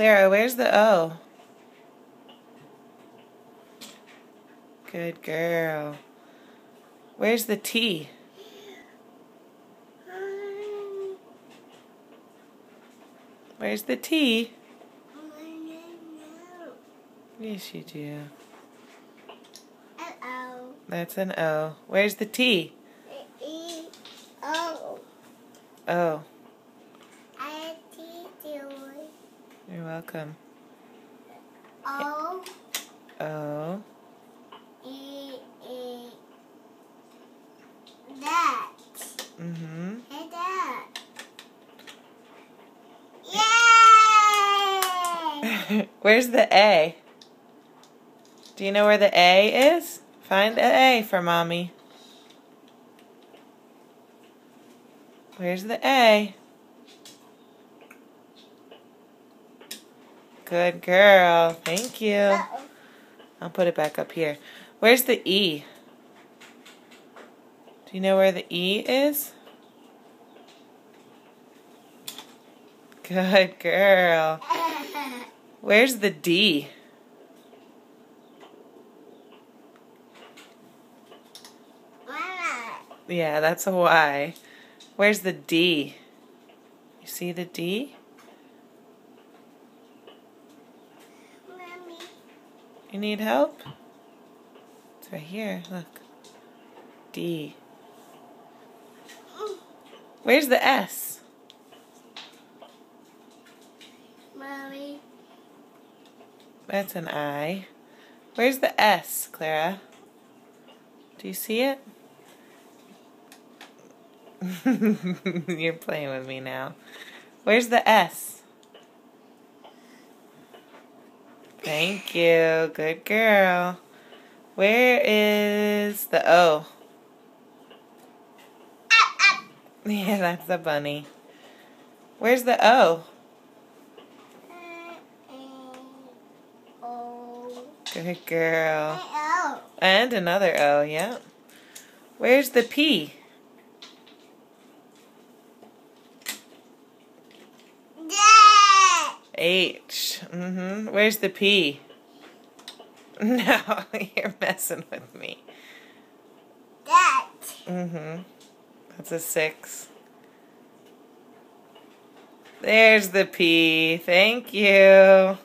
Clara, where's the O? Good girl. Where's the T? Where's the T? Yes, you do. O. That's an O. Where's the T? E. O. O. I. T. You're welcome. O. O. E. That. Mm-hmm. Hey, that. Yay! Where's the A? Do you know where the A is? Find the A for Mommy. Where's the A? Good girl. Thank you. Uh-oh. I'll put it back up here. Where's the E? Do you know where the E is? Good girl. Where's the D? Mama. Yeah, that's a Y. Where's the D? You see the D? Mommy. You need help? It's right here. Look. D. Where's the S? Mommy. That's an I. Where's the S, Clara? Do you see it? You're playing with me now. Where's the S? Thank you. Good girl. Where is the O? Yeah, that's the bunny. Where's the O? O. Good girl. O. And another O, yeah. Where's the P? That. H. Where's the P? No, you're messing with me. That. That's a 6. There's the P. Thank you.